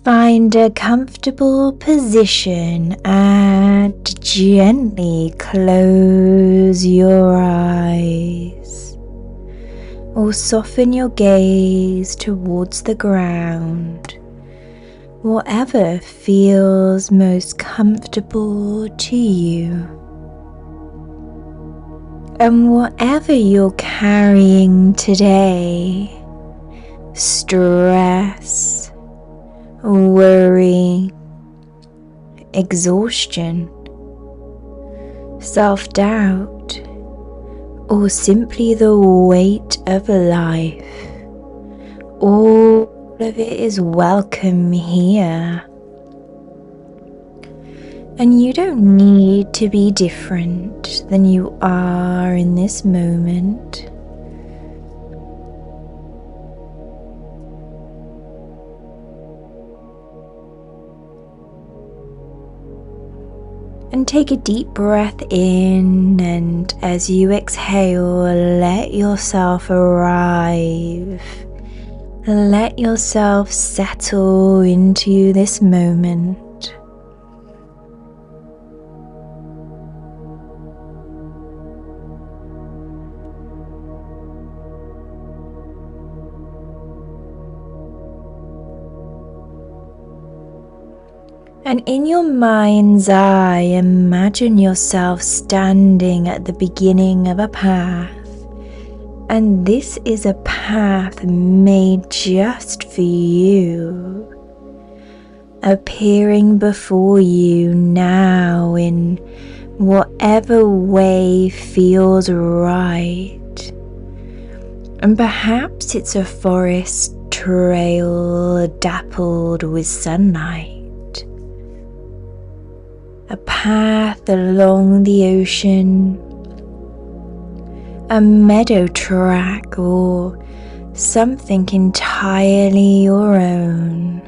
Find a comfortable position and gently close your eyes, or soften your gaze towards the ground, whatever feels most comfortable to you. And whatever you're carrying today, stress, worry, exhaustion, self-doubt, or simply the weight of life, all of it is welcome here. And you don't need to be different than you are in this moment. And take a deep breath in, and as you exhale, let yourself arrive. Let yourself settle into this moment. And in your mind's eye, imagine yourself standing at the beginning of a path. And this is a path made just for you, appearing before you now in whatever way feels right. And perhaps it's a forest trail dappled with sunlight, a path along the ocean, a meadow track, or something entirely your own.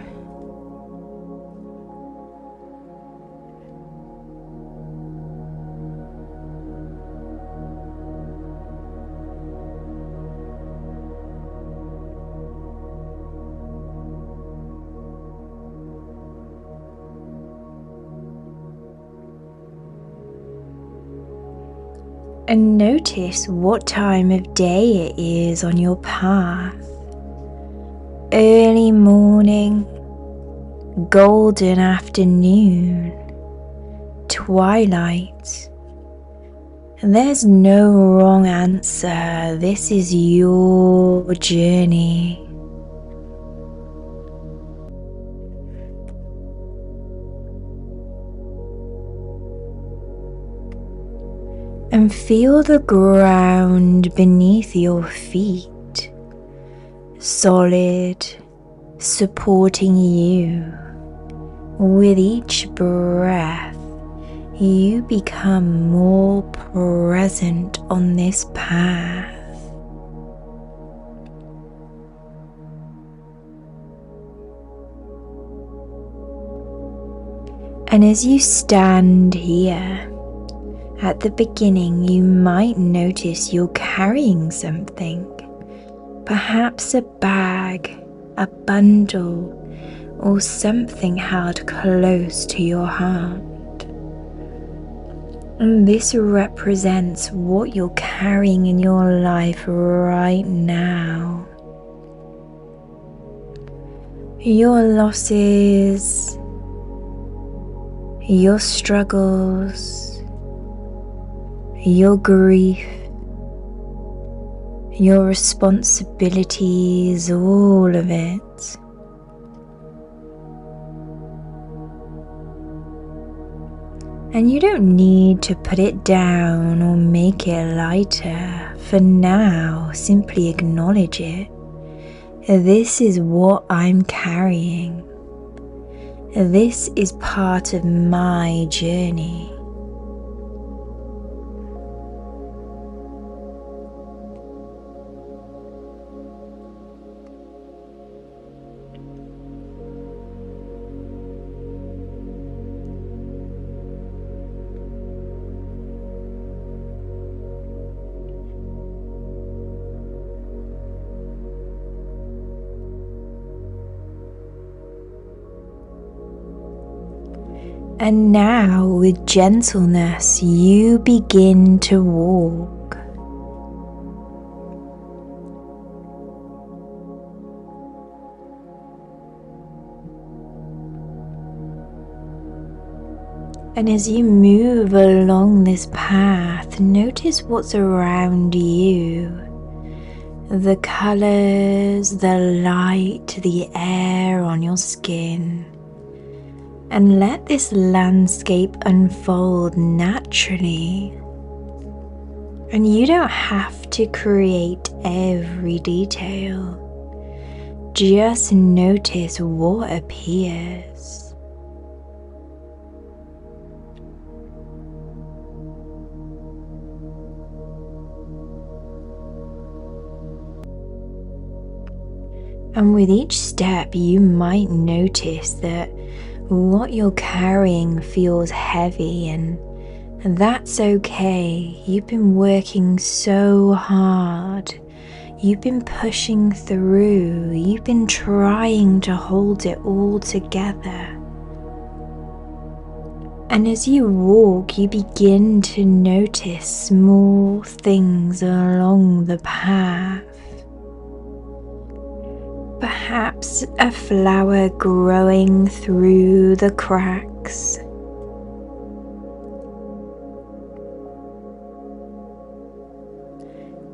And notice what time of day it is on your path. Early morning, golden afternoon, twilight. There's no wrong answer. This is your journey. And feel the ground beneath your feet, solid, supporting you. With each breath, you become more present on this path. And as you stand here, at the beginning, you might notice you're carrying something, perhaps a bag, a bundle, or something held close to your heart. And this represents what you're carrying in your life right now. Your losses, your struggles, your grief, your responsibilities, all of it. And you don't need to put it down or make it lighter. For now, simply acknowledge it. This is what I'm carrying. This is part of my journey. And now, with gentleness, you begin to walk. And as you move along this path, notice what's around you. The colors, the light, the air on your skin. And let this landscape unfold naturally. And you don't have to create every detail. Just notice what appears. And with each step, you might notice that what you're carrying feels heavy, and that's okay. You've been working so hard. You've been pushing through. You've been trying to hold it all together. And as you walk, you begin to notice small things along the path. Perhaps a flower growing through the cracks.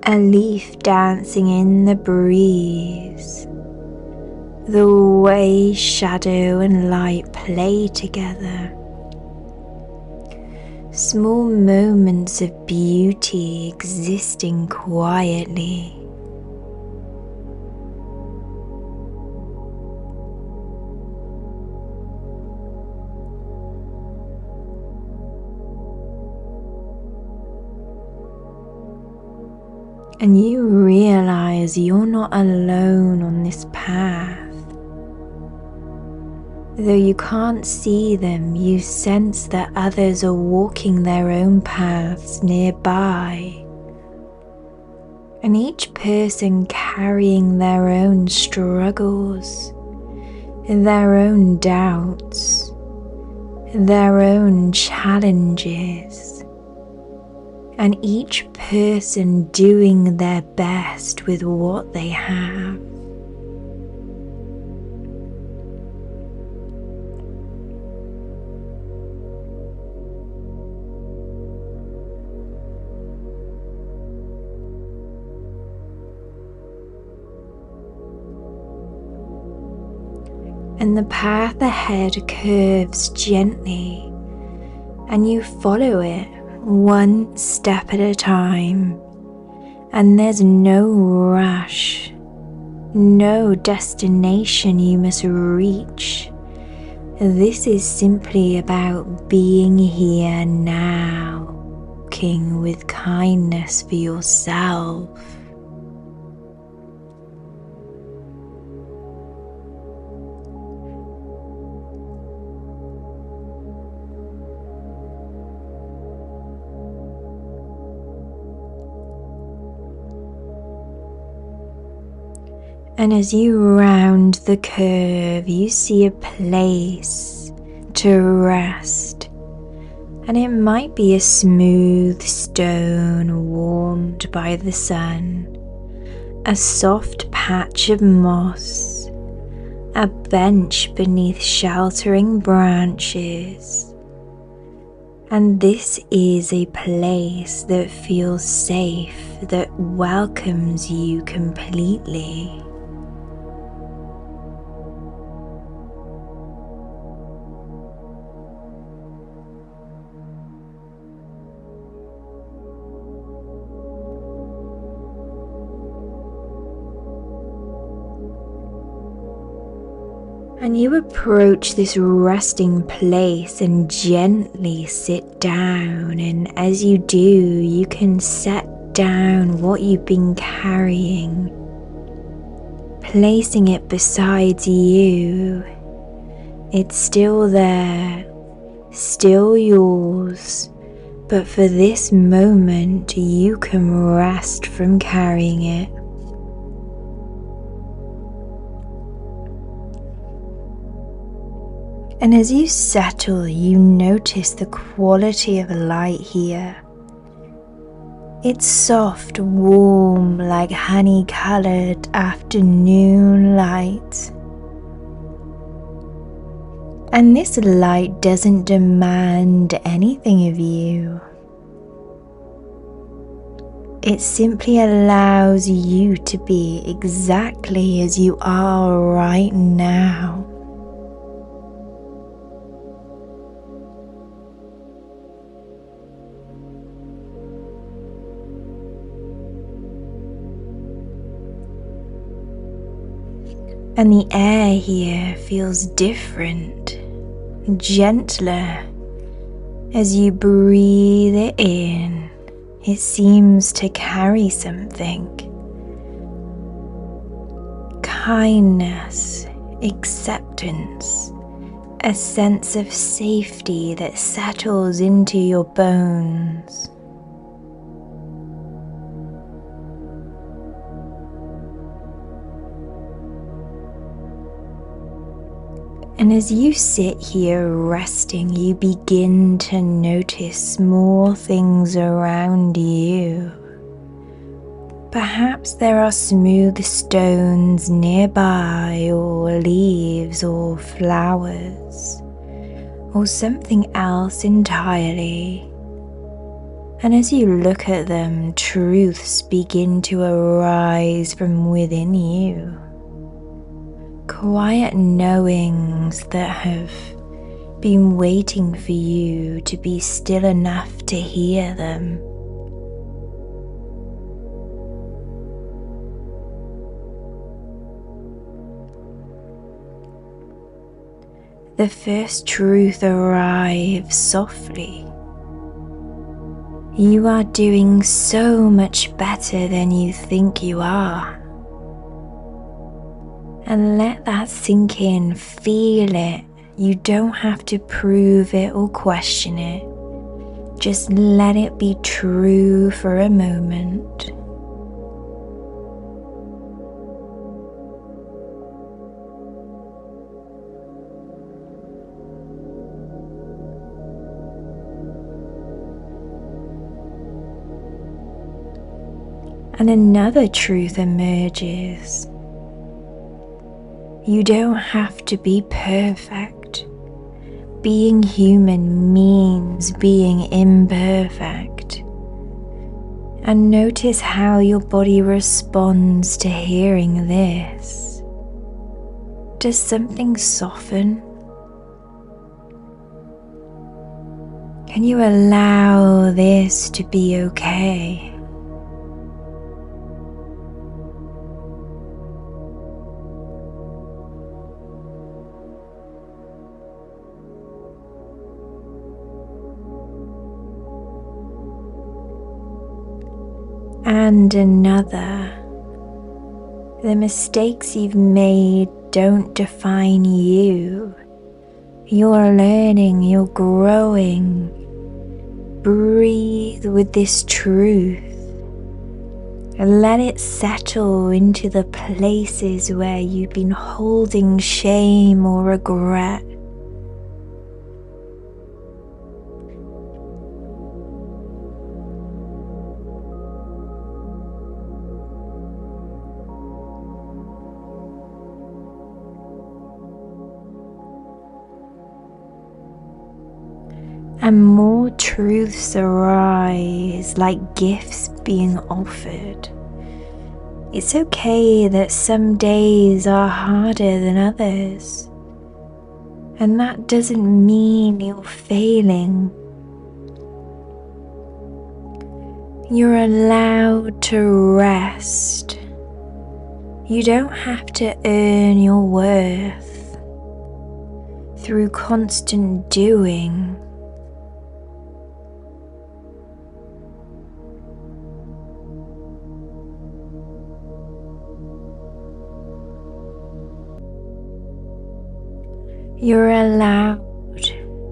A leaf dancing in the breeze. The way shadow and light play together. Small moments of beauty existing quietly. And you realize you're not alone on this path. Though you can't see them, you sense that others are walking their own paths nearby. And each person carrying their own struggles, their own doubts, their own challenges. And each person doing their best with what they have. And the path ahead curves gently, and you follow it one step at a time, and there's no rush, no destination you must reach. This is simply about being here now, walking with kindness for yourself. And as you round the curve, you see a place to rest. And it might be a smooth stone warmed by the sun, a soft patch of moss, a bench beneath sheltering branches. And this is a place that feels safe, that welcomes you completely. And you approach this resting place and gently sit down, and as you do, you can set down what you've been carrying, placing it beside you. It's still there, still yours, but for this moment you can rest from carrying it. And as you settle, you notice the quality of light here. It's soft, warm, like honey-colored afternoon light. And this light doesn't demand anything of you. It simply allows you to be exactly as you are right now. And the air here feels different, gentler. As you breathe it in, it seems to carry something. Kindness, acceptance, a sense of safety that settles into your bones. And as you sit here resting, you begin to notice small things around you. Perhaps there are smooth stones nearby, or leaves, or flowers, or something else entirely. And as you look at them, truths begin to arise from within you. Quiet knowings that have been waiting for you to be still enough to hear them. The first truth arrives softly. You are doing so much better than you think you are. And let that sink in, feel it. You don't have to prove it or question it. Just let it be true for a moment. And another truth emerges. You don't have to be perfect. Being human means being imperfect. And notice how your body responds to hearing this. Does something soften? Can you allow this to be okay? And another. The mistakes you've made don't define you. You're learning, you're growing. Breathe with this truth. Let it settle into the places where you've been holding shame or regret. And more truths arise like gifts being offered. It's okay that some days are harder than others. And that doesn't mean you're failing. You're allowed to rest. You don't have to earn your worth through constant doing. You're allowed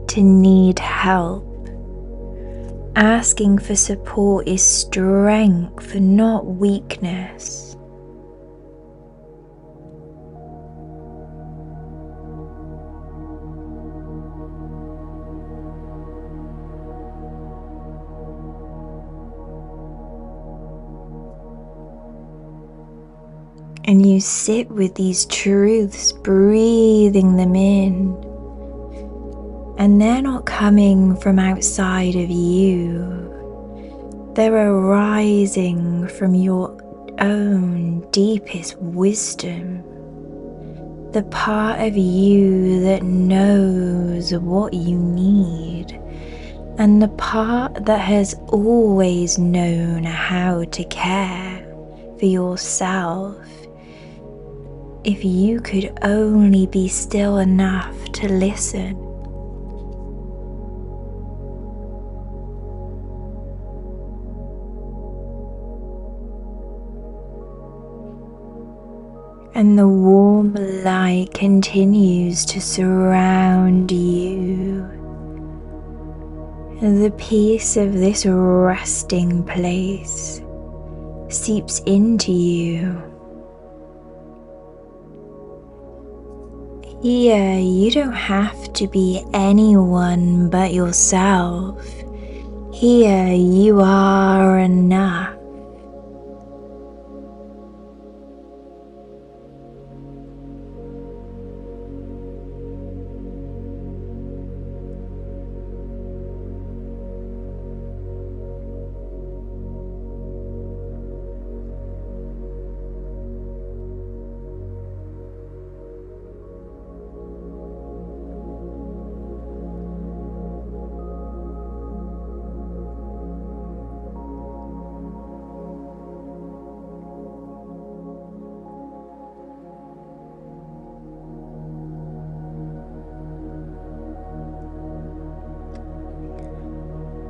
to need help. Asking for support is strength, not weakness. And you sit with these truths, breathing them in. And they're not coming from outside of you. They're arising from your own deepest wisdom. The part of you that knows what you need. And the part that has always known how to care for yourself. If you could only be still enough to listen. And the warm light continues to surround you. The peace of this resting place seeps into you. Here, you don't have to be anyone but yourself. Here, you are enough.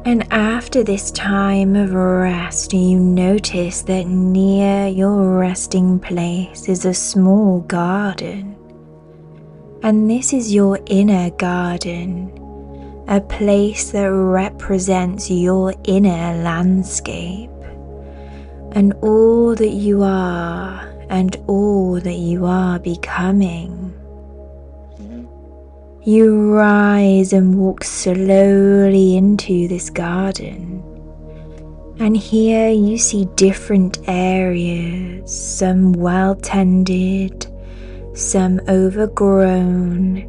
And after this time of rest, you notice that near your resting place is a small garden. And this is your inner garden, a place that represents your inner landscape, and all that you are and all that you are becoming. You rise and walk slowly into this garden, and here you see different areas, some well tended, some overgrown,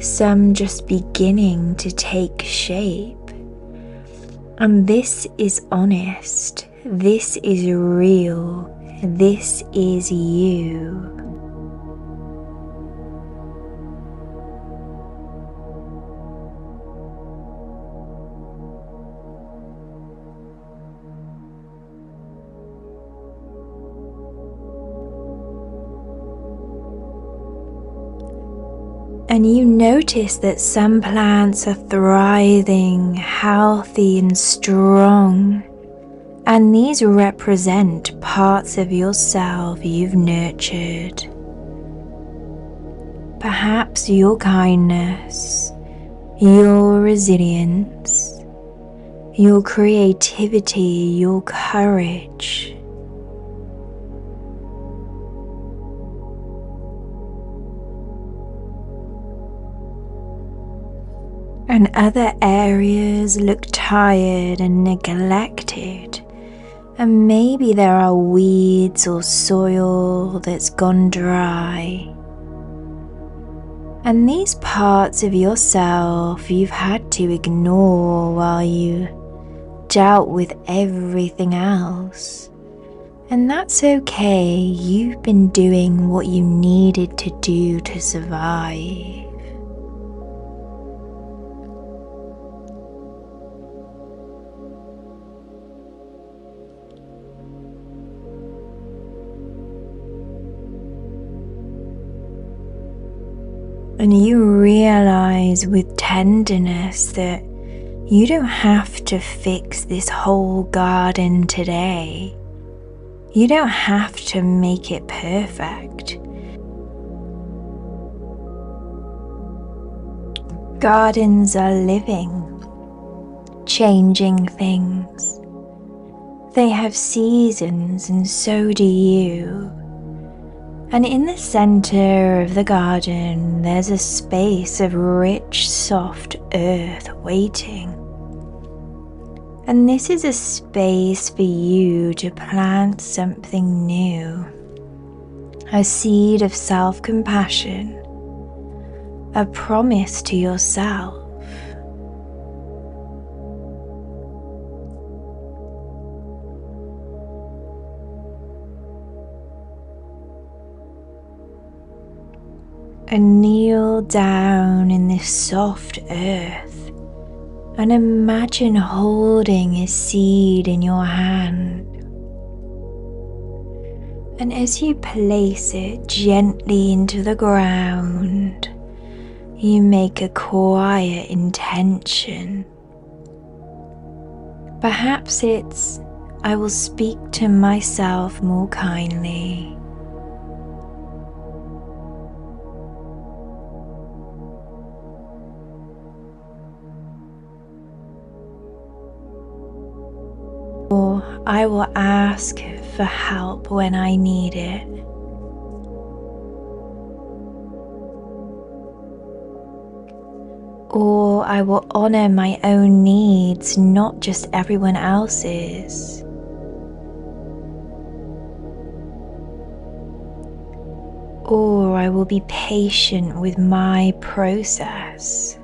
some just beginning to take shape. And this is honest, this is real, this is you. And you notice that some plants are thriving, healthy and strong. And these represent parts of yourself you've nurtured. Perhaps your kindness, your resilience, your creativity, your courage. And other areas look tired and neglected, and maybe there are weeds or soil that's gone dry. And these parts of yourself you've had to ignore while you dealt with everything else. And that's okay, you've been doing what you needed to do to survive. And you realize with tenderness that you don't have to fix this whole garden today. You don't have to make it perfect. Gardens are living, changing things. They have seasons, and so do you. And in the center of the garden, there's a space of rich, soft earth waiting. And this is a space for you to plant something new. a seed of self-compassion, a promise to yourself. And kneel down in this soft earth and imagine holding a seed in your hand. And as you place it gently into the ground, you make a quiet intention. Perhaps it's, I will speak to myself more kindly. Or I will ask for help when I need it. Or I will honor my own needs, not just everyone else's. Or I will be patient with my process.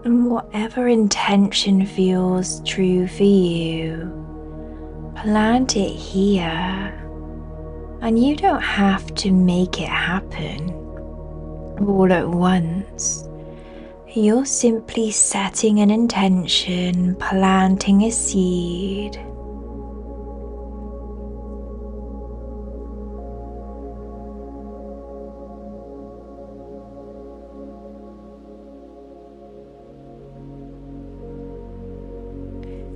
And whatever intention feels true for you, plant it here. And you don't have to make it happen all at once. You're simply setting an intention, planting a seed.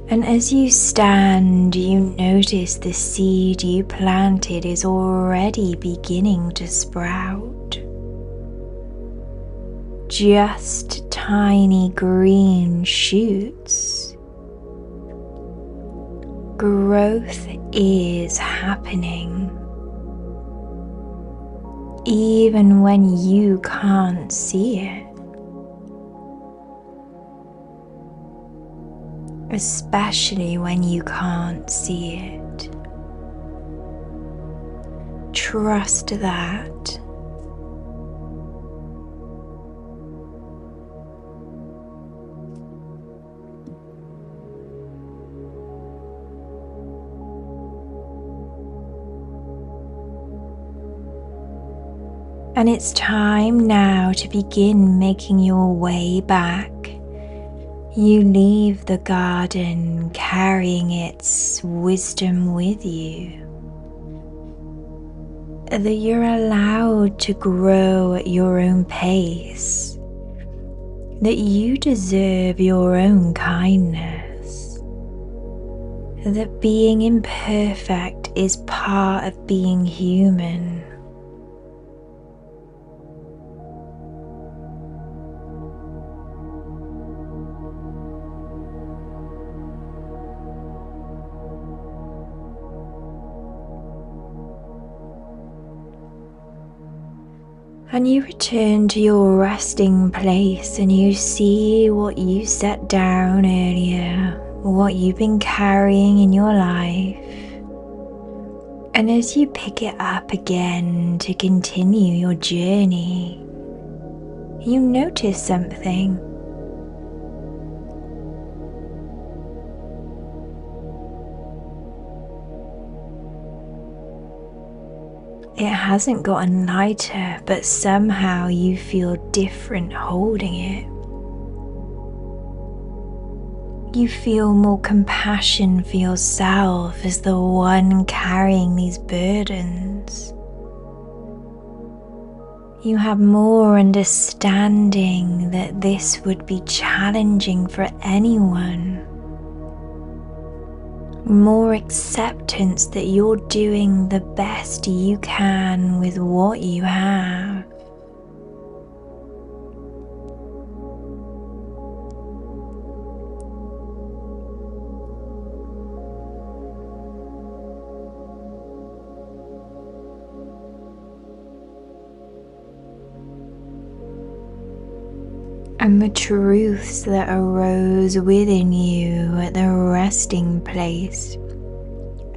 And as you stand, you notice the seed you planted is already beginning to sprout. Just tiny green shoots. Growth is happening, even when you can't see it. Especially when you can't see it. Trust that. And it's time now to begin making your way back. You leave the garden carrying its wisdom with you. That you're allowed to grow at your own pace. That you deserve your own kindness. That being imperfect is part of being human. And you return to your resting place and you see what you set down earlier, what you've been carrying in your life. And as you pick it up again to continue your journey, you notice something. It hasn't gotten lighter, but somehow you feel different holding it. You feel more compassion for yourself as the one carrying these burdens. You have more understanding that this would be challenging for anyone. More acceptance that you're doing the best you can with what you have. and the truths that arose within you at the resting place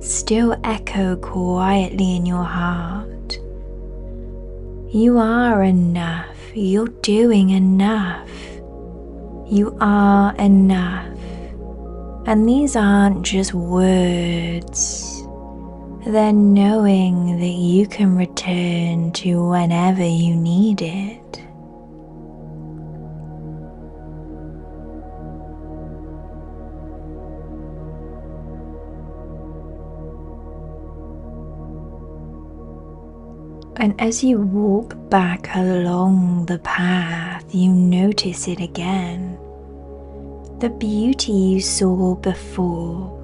still echo quietly in your heart. You are enough. You're doing enough. You are enough. And these aren't just words. They're knowing that you can return to whenever you need it. And as you walk back along the path, you notice it again. The beauty you saw before.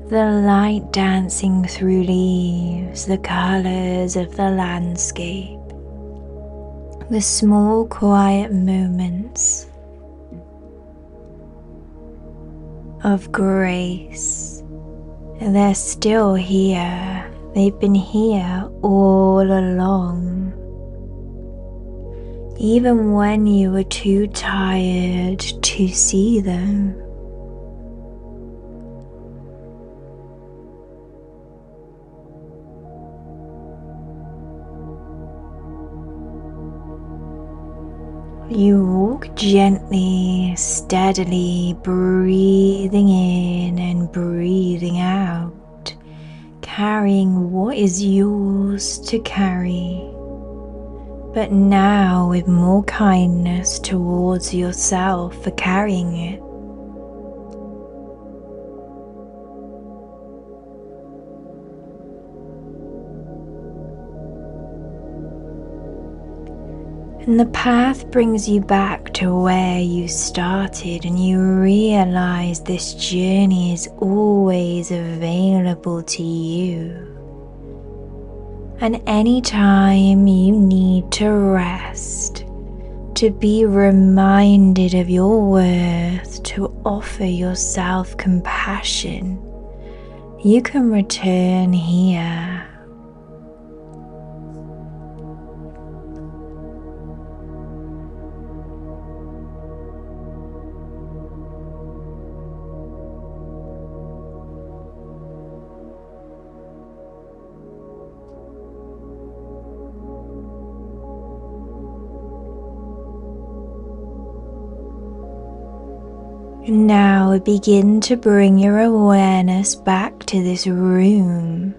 The light dancing through leaves, the colors of the landscape. The small quiet moments of grace. They're still here. They've been here all along. Even when you were too tired to see them. You walk gently, steadily, breathing in and breathing out. Carrying what is yours to carry, but now with more kindness towards yourself for carrying it. And the path brings you back to where you started, and you realize this journey is always available to you. And anytime you need to rest, to be reminded of your worth, to offer yourself compassion, you can return here. Now begin to bring your awareness back to this room,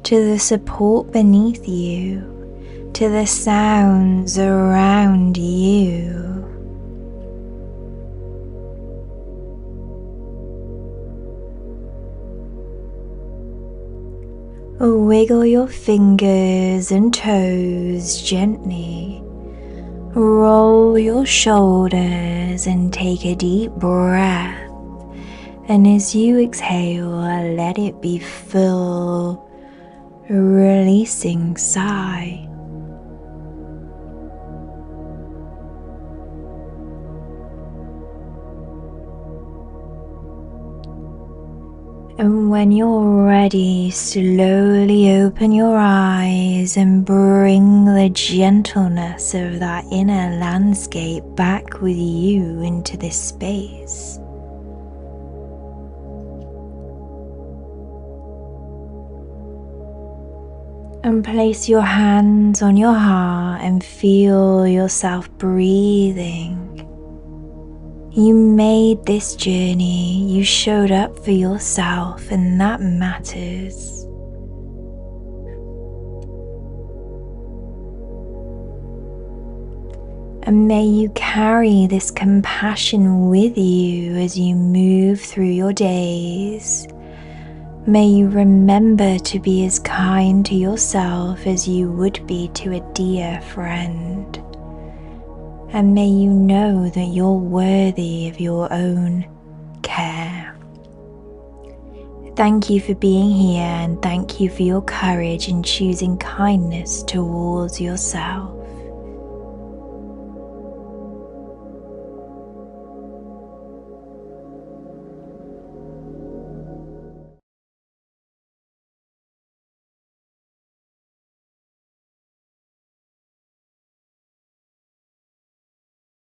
to the support beneath you, to the sounds around you. Wiggle your fingers and toes gently. Roll your shoulders and take a deep breath. And as you exhale, let it be full, releasing sigh. And when you're ready, slowly open your eyes and bring the gentleness of that inner landscape back with you into this space. And place your hands on your heart and feel yourself breathing. You made this journey, you showed up for yourself, and that matters. And may you carry this compassion with you as you move through your days. May you remember to be as kind to yourself as you would be to a dear friend. And may you know that you're worthy of your own care. Thank you for being here, and thank you for your courage in choosing kindness towards yourself.